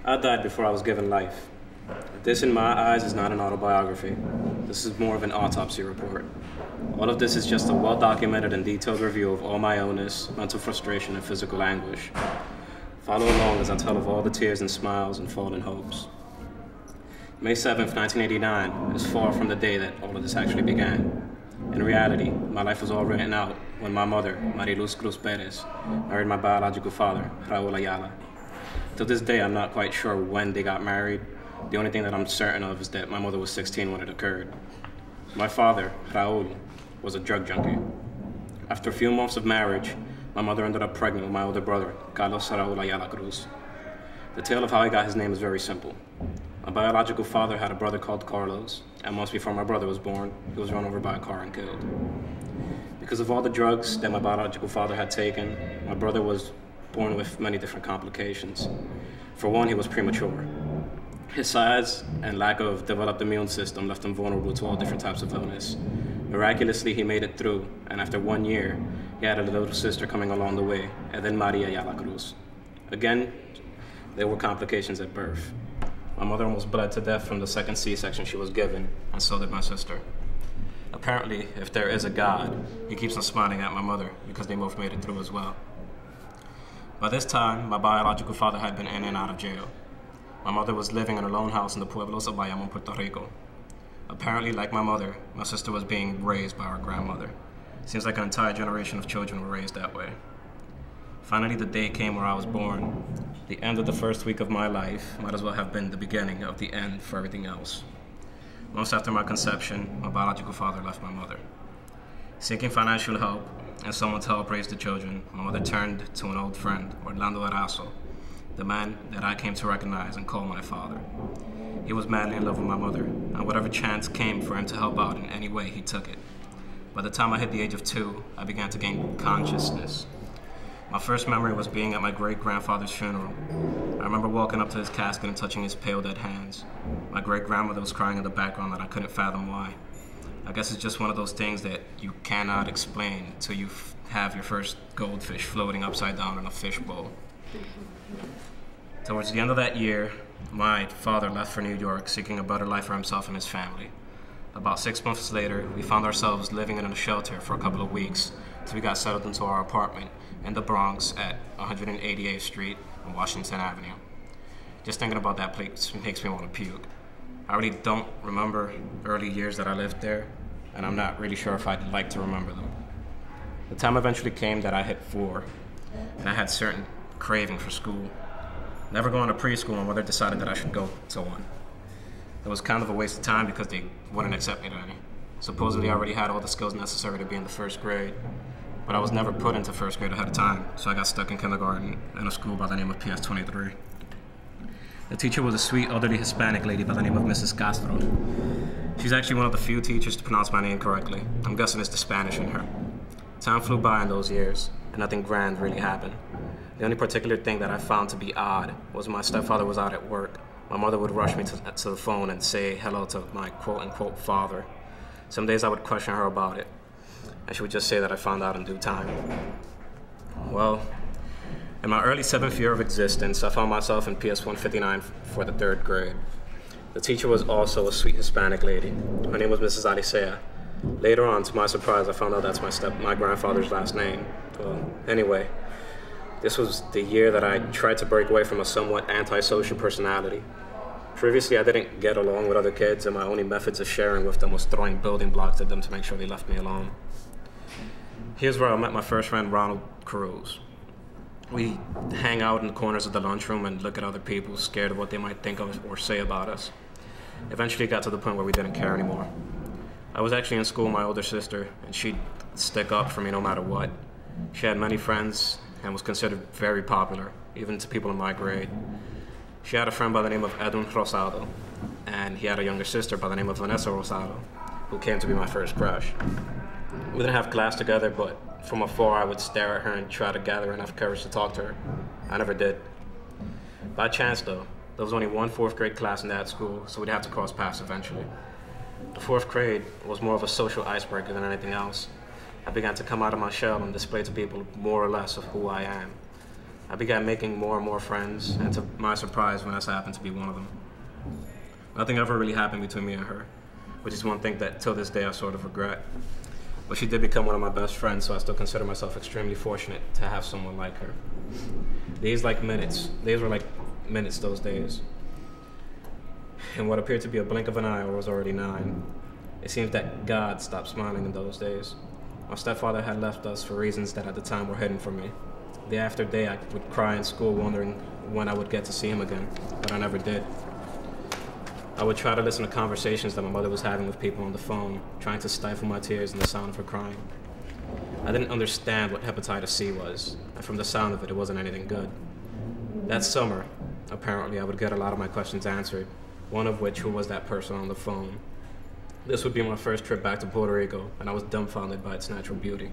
I died before I was given life. This, in my eyes, is not an autobiography. This is more of an autopsy report. All of this is just a well-documented and detailed review of all my illness, mental frustration, and physical anguish. Follow along as I tell of all the tears and smiles and fallen hopes. May 7th, 1989 is far from the day that all of this actually began. In reality, my life was all written out when my mother, Mariluz Cruz Perez, married my biological father, Raul Ayala. To this day, I'm not quite sure when they got married. The only thing that I'm certain of is that my mother was 16 when it occurred. My father, Raul, was a drug junkie. After a few months of marriage, my mother ended up pregnant with my older brother, Carlos Raul Ayala Cruz. The tale of how he got his name is very simple. My biological father had a brother called Carlos, and months before my brother was born, he was run over by a car and killed. Because of all the drugs that my biological father had taken, my brother was born with many different complications. For one, he was premature. His size and lack of developed immune system left him vulnerable to all different types of illness. Miraculously, he made it through, and after 1 year, he had a little sister coming along the way, and then Maria Ayala Cruz. Again, there were complications at birth. My mother almost bled to death from the second C-section she was given, and so did my sister. Apparently, if there is a God, he keeps on smiling at my mother because they both made it through as well. By this time, my biological father had been in and out of jail. My mother was living in a lone house in the pueblos of Bayamon, Puerto Rico. Apparently, like my mother, my sister was being raised by her grandmother. Seems like an entire generation of children were raised that way. Finally, the day came where I was born. The end of the first week of my life might as well have been the beginning of the end for everything else. Months after my conception, my biological father left my mother. Seeking financial help and someone to help raise the children, my mother turned to an old friend, Orlando Erazo, the man that I came to recognize and call my father. He was madly in love with my mother, and whatever chance came for him to help out in any way, he took it. By the time I hit the age of 2, I began to gain consciousness. My first memory was being at my great-grandfather's funeral. I remember walking up to his casket and touching his pale dead hands. My great-grandmother was crying in the background and I couldn't fathom why. I guess it's just one of those things that you cannot explain until you have your first goldfish floating upside down in a fishbowl. Towards the end of that year, my father left for New York seeking a better life for himself and his family. About 6 months later, we found ourselves living in a shelter for a couple of weeks until we got settled into our apartment in the Bronx at 188th Street and Washington Avenue. Just thinking about that place makes me want to puke. I really don't remember early years that I lived there, and I'm not really sure if I'd like to remember them. The time eventually came that I hit 4, and I had certain craving for school. Never going to preschool, my mother decided that I should go to one. It was kind of a waste of time because they wouldn't accept me to any. Supposedly I already had all the skills necessary to be in the 1st grade, but I was never put into 1st grade ahead of time, so I got stuck in kindergarten in a school by the name of PS23. The teacher was a sweet, elderly Hispanic lady by the name of Mrs. Castro. She's actually one of the few teachers to pronounce my name correctly. I'm guessing it's the Spanish in her. Time flew by in those years, and nothing grand really happened. The only particular thing that I found to be odd was when my stepfather was out at work. My mother would rush me to the phone and say hello to my quote-unquote father. Some days I would question her about it, and she would just say that I found out in due time. Well, in my early 7th year of existence, I found myself in PS 159 for the 3rd grade. The teacher was also a sweet Hispanic lady. Her name was Mrs. Alicea. Later on, to my surprise, I found out that's my grandfather's last name. Well, anyway, this was the year that I tried to break away from a somewhat antisocial personality. Previously, I didn't get along with other kids, and my only methods of sharing with them was throwing building blocks at them to make sure they left me alone. Here's where I met my first friend, Ronald Cruz. We hang out in the corners of the lunchroom and look at other people, scared of what they might think of or say about us. Eventually, it got to the point where we didn't care anymore. I was actually in school with my older sister, and she'd stick up for me no matter what. She had many friends and was considered very popular, even to people in my grade. She had a friend by the name of Edwin Rosado, and he had a younger sister by the name of Vanessa Rosado, who came to be my first crush. We didn't have class together, but from afar I would stare at her and try to gather enough courage to talk to her. I never did. By chance, though, there was only one 4th grade class in that school, so we'd have to cross paths eventually. The 4th grade was more of a social icebreaker than anything else. I began to come out of my shell and display to people more or less of who I am. I began making more and more friends, and to my surprise, Vanessa happened to be one of them. Nothing ever really happened between me and her, which is one thing that till this day I sort of regret. But she did become one of my best friends, so I still consider myself extremely fortunate to have someone like her. Days were like minutes those days. In what appeared to be a blink of an eye, I was already 9. It seems that God stopped smiling in those days. My stepfather had left us for reasons that at the time were hidden from me. Day after day, I would cry in school wondering when I would get to see him again, but I never did. I would try to listen to conversations that my mother was having with people on the phone, trying to stifle my tears and the sound of her crying. I didn't understand what hepatitis C was, and from the sound of it, it wasn't anything good. That summer, apparently, I would get a lot of my questions answered, one of which, who was that person on the phone? This would be my first trip back to Puerto Rico, and I was dumbfounded by its natural beauty.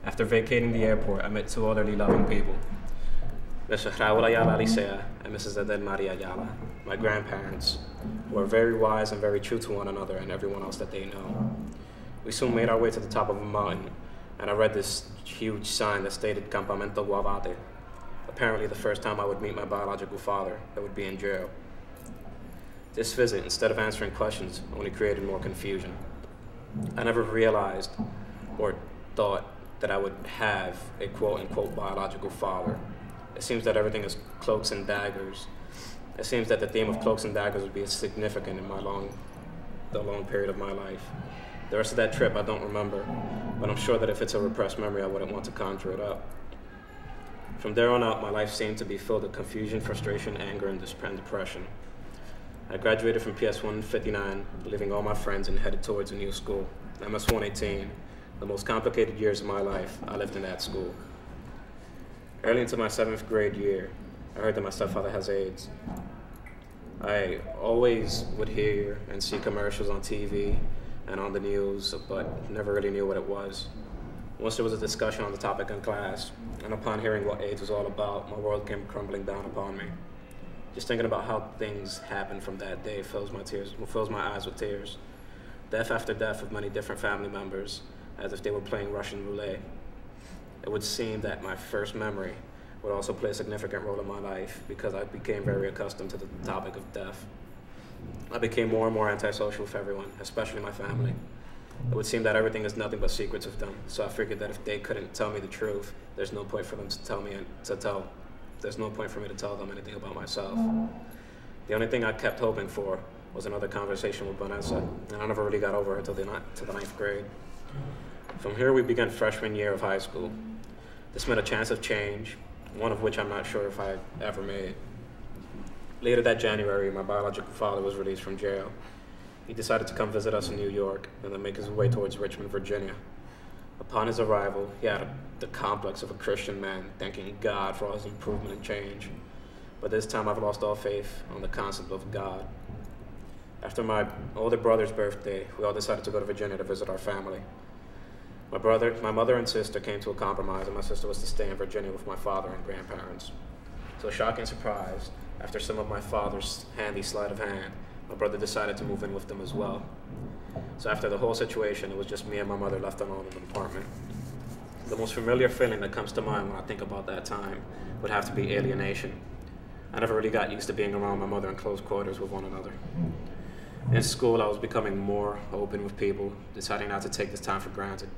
After vacating the airport, I met 2 elderly loving people, Mr. Raul Ayala Licea and Mrs. Adel Maria Ayala, my grandparents, who are very wise and very true to one another and everyone else that they know. We soon made our way to the top of a mountain, and I read this huge sign that stated Campamento Guavate, apparently the first time I would meet my biological father that would be in jail. This visit, instead of answering questions, only created more confusion. I never realized or thought that I would have a quote-unquote biological father. It seems that everything is cloaks and daggers. It seems that the theme of cloaks and daggers would be significant in the long period of my life. The rest of that trip I don't remember, but I'm sure that if it's a repressed memory, I wouldn't want to conjure it up. From there on out, my life seemed to be filled with confusion, frustration, anger, and depression. I graduated from PS 159, leaving all my friends and headed towards a new school, MS 118. The most complicated years of my life, I lived in that school. Early into my 7th grade year, I heard that my stepfather has AIDS. I always would hear and see commercials on TV and on the news, but never really knew what it was. Once there was a discussion on the topic in class, and upon hearing what AIDS was all about, my world came crumbling down upon me. Just thinking about how things happened from that day fills my eyes with tears. Death after death of many different family members, as if they were playing Russian roulette. It would seem that my first memory would also play a significant role in my life because I became very accustomed to the topic of death. I became more and more antisocial with everyone, especially my family. It would seem that everything is nothing but secrets with them, so I figured that if they couldn't tell me the truth, there's no point for them to tell me there's no point for me to tell them anything about myself. The only thing I kept hoping for was another conversation with Vanessa, and I never really got over her till the 9th grade. From here, we began freshman year of high school. This meant a chance of change, one of which I'm not sure if I ever made. Later that January, my biological father was released from jail. He decided to come visit us in New York and then make his way towards Richmond, Virginia. Upon his arrival, he had the complex of a Christian man, thanking God for all his improvement and change. But this time, I've lost all faith on the concept of God. After my older brother's birthday, we all decided to go to Virginia to visit our family. My mother and sister came to a compromise, and my sister was to stay in Virginia with my father and grandparents. So, shock and surprise, after some of my father's handy sleight of hand, my brother decided to move in with them as well. So after the whole situation, it was just me and my mother left alone in the apartment. The most familiar feeling that comes to mind when I think about that time would have to be alienation. I never really got used to being around my mother in close quarters with one another. In school, I was becoming more open with people, deciding not to take this time for granted.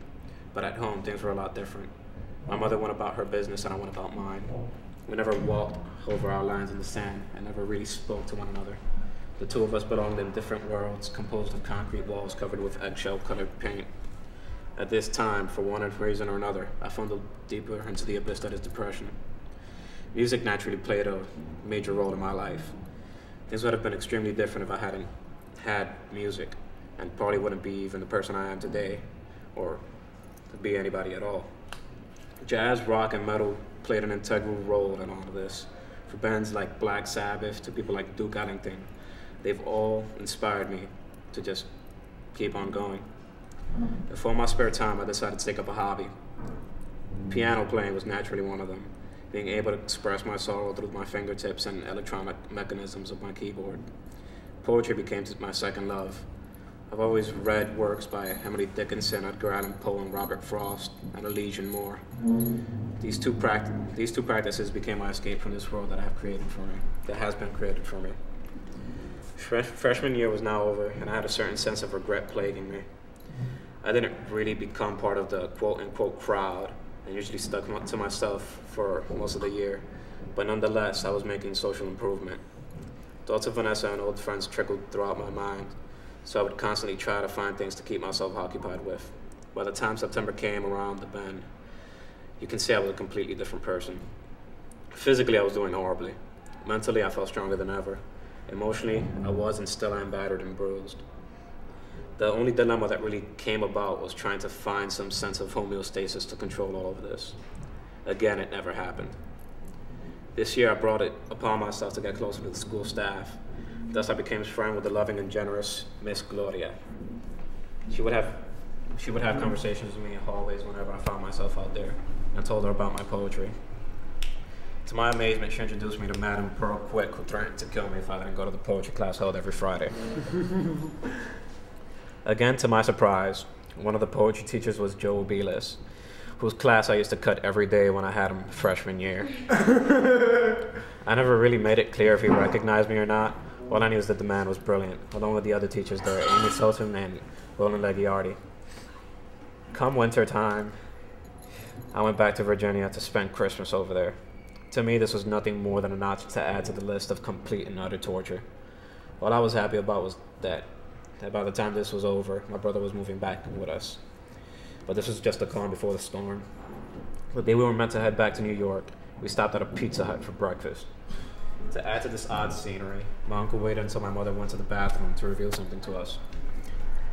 But at home, things were a lot different. My mother went about her business and I went about mine. We never walked over our lines in the sand and never really spoke to one another. The two of us belonged in different worlds, composed of concrete walls covered with eggshell-colored paint. At this time, for one reason or another, I fumbled deeper into the abyss that is depression. Music naturally played a major role in my life. Things would have been extremely different if I hadn't had music, and probably wouldn't be even the person I am today, or be anybody at all. Jazz, rock, and metal played an integral role in all of this. For bands like Black Sabbath to people like Duke Ellington, they've all inspired me to just keep on going. Before my spare time, I decided to take up a hobby. Piano playing was naturally one of them, being able to express my sorrow through my fingertips and electronic mechanisms of my keyboard. Poetry became my second love. I've always read works by Emily Dickinson, Edgar Allan Poe, and Robert Frost, and a legion more. These two practices became my escape from this world that has been created for me. Freshman year was now over, and I had a certain sense of regret plaguing me. I didn't really become part of the quote-unquote crowd. I usually stuck to myself for most of the year, but nonetheless, I was making social improvement. Thoughts of Vanessa and old friends trickled throughout my mind, so I would constantly try to find things to keep myself occupied with. By the time September came around the bend, you can see I was a completely different person. Physically, I was doing horribly. Mentally, I felt stronger than ever. Emotionally, I was and still am battered and bruised. The only dilemma that really came about was trying to find some sense of homeostasis to control all of this. Again, it never happened. This year, I brought it upon myself to get closer to the school staff. Thus, I became friends with the loving and generous Miss Gloria. She would have conversations with me in hallways whenever I found myself out there, and told her about my poetry. To my amazement, she introduced me to Madam Pearl Quick, who threatened to kill me if I didn't go to the poetry class held every Friday. Again, to my surprise, one of the poetry teachers was Joe Obelis, whose class I used to cut every day when I had him freshman year. I never really made it clear if he recognized me or not. All I knew was that the man was brilliant, along with the other teachers there, Amy Sultan and Roland Legiardi. Come winter time, I went back to Virginia to spend Christmas over there. To me, this was nothing more than a notch to add to the list of complete and utter torture. All I was happy about was that by the time this was over, my brother was moving back with us. But this was just the calm before the storm. The day we were meant to head back to New York, we stopped at a Pizza Hut for breakfast. To add to this odd scenery, my uncle waited until my mother went to the bathroom to reveal something to us.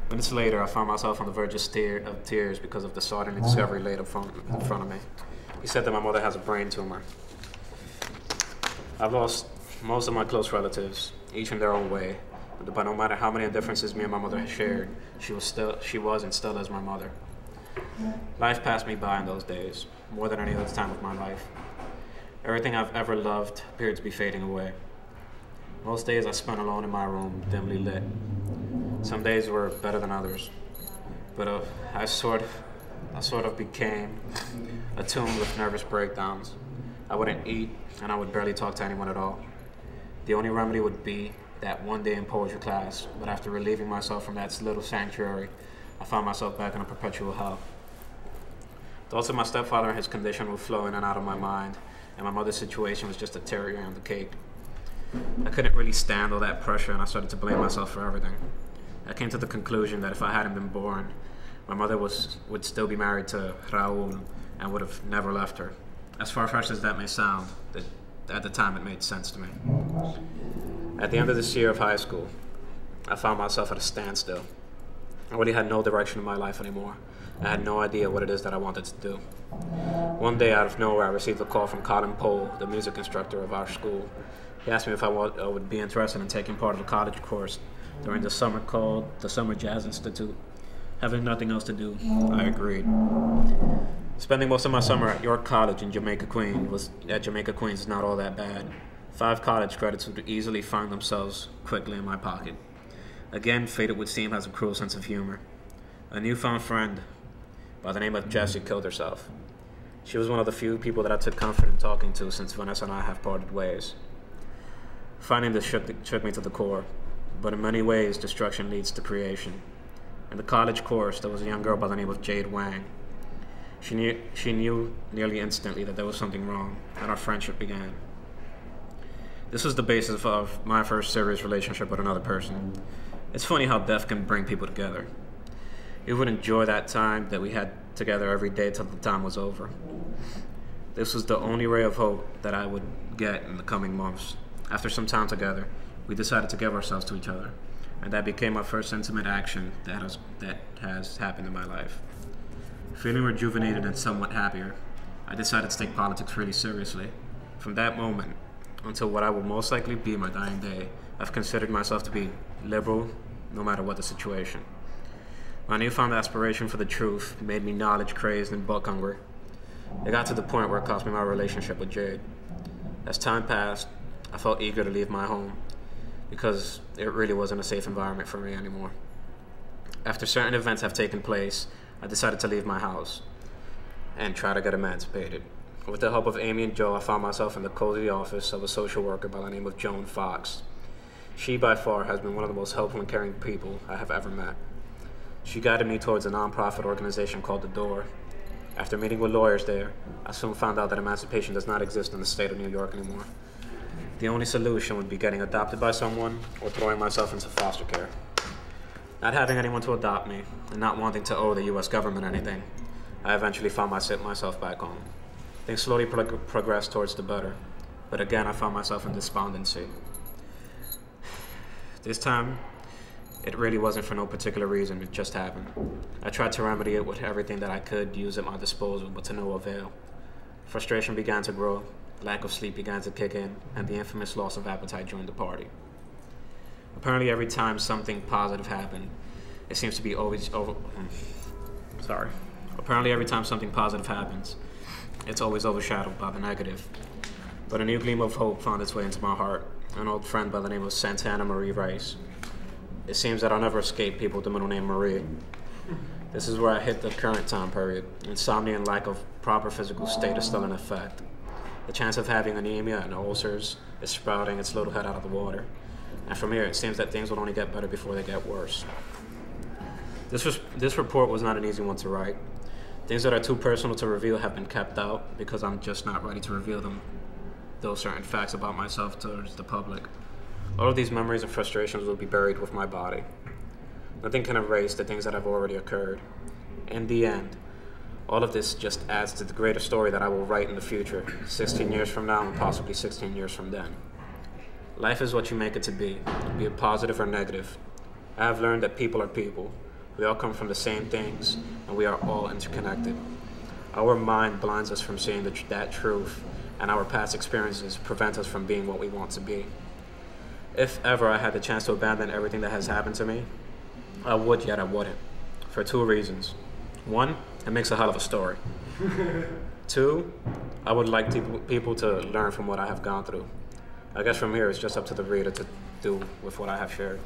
Minutes later, I found myself on the verge of tears because of the startling discovery laid in front of me. He said that my mother has a brain tumor. I've lost most of my close relatives, each in their own way, but no matter how many differences me and my mother had shared, she was and still is my mother. Life passed me by in those days, more than any other time of my life. Everything I've ever loved appeared to be fading away. Most days I spent alone in my room, dimly lit. Some days were better than others, but I sort of became attuned with nervous breakdowns. I wouldn't eat, and I would barely talk to anyone at all. The only remedy would be that one day in poetry class, but after relieving myself from that little sanctuary, I found myself back in a perpetual hell. Thoughts of my stepfather and his condition would flow in and out of my mind, and my mother's situation was just a cherry on the cake. I couldn't really stand all that pressure, and I started to blame myself for everything. I came to the conclusion that if I hadn't been born, my mother would still be married to Raul and would have never left her. As far-fetched as that may sound, at the time it made sense to me. At the end of this year of high school, I found myself at a standstill. I really had no direction in my life anymore. I had no idea what it is that I wanted to do. One day, out of nowhere, I received a call from Colin Pohl, the music instructor of our school. He asked me if I would be interested in taking part of a college course during the summer called the Summer Jazz Institute. Having nothing else to do, I agreed. Spending most of my summer at York College in Jamaica, Queens is not all that bad. 5 college credits would easily find themselves quickly in my pocket. Again, fate, it would seem, has a cruel sense of humor. A newfound friend by the name of Jessie killed herself. She was one of the few people that I took comfort in talking to since Vanessa and I have parted ways. Finding this shook me to the core, but in many ways, destruction leads to creation. In the college course, there was a young girl by the name of Jade Wang. She knew nearly instantly that there was something wrong, and our friendship began. This was the basis of my first serious relationship with another person. It's funny how death can bring people together. We would enjoy that time that we had together every day till the time was over. This was the only ray of hope that I would get in the coming months. After some time together, we decided to give ourselves to each other, and that became my first intimate action that has happened in my life. Feeling rejuvenated and somewhat happier, I decided to take politics really seriously. From that moment until what I will most likely be my dying day, I've considered myself to be liberal no matter what the situation. My newfound aspiration for the truth made me knowledge-crazed and book-hungry. It got to the point where it cost me my relationship with Jade. As time passed, I felt eager to leave my home because it really wasn't a safe environment for me anymore. After certain events have taken place, I decided to leave my house and try to get emancipated. With the help of Amy and Joe, I found myself in the cozy office of a social worker by the name of Joan Fox. She, by far, has been one of the most helpful and caring people I have ever met. She guided me towards a nonprofit organization called The Door. After meeting with lawyers there, I soon found out that emancipation does not exist in the state of New York anymore. The only solution would be getting adopted by someone or throwing myself into foster care. Not having anyone to adopt me, and not wanting to owe the U.S. government anything, I eventually found myself back home. Things slowly progressed towards the better, but again I found myself in despondency. This time, it really wasn't for no particular reason, it just happened. I tried to remedy it with everything that I could use at my disposal, but to no avail. Frustration began to grow, lack of sleep began to kick in, and the infamous loss of appetite joined the party. Apparently every time something positive happened, it seems to be Apparently every time something positive happens, it's always overshadowed by the negative. But a new gleam of hope found its way into my heart, an old friend by the name of Santana Marie Rice. It seems that I'll never escape people with the middle name Marie. This is where I hit the current time period. Insomnia and lack of proper physical state is still in effect. The chance of having anemia and ulcers is sprouting its little head out of the water. And from here, it seems that things will only get better before they get worse. This report was not an easy one to write. Things that are too personal to reveal have been kept out because I'm just not ready to reveal those certain facts about myself towards the public. All of these memories and frustrations will be buried with my body. Nothing can erase the things that have already occurred. In the end, all of this just adds to the greater story that I will write in the future, 16 years from now and possibly 16 years from then. Life is what you make it to be it positive or negative. I have learned that people are people. We all come from the same things, and we are all interconnected. Our mind blinds us from seeing that truth, and our past experiences prevent us from being what we want to be. If ever I had the chance to abandon everything that has happened to me, I would, yet I wouldn't, for two reasons. One, it makes a hell of a story. Two, I would like people to learn from what I have gone through. I guess from here, it's just up to the reader to do with what I have shared.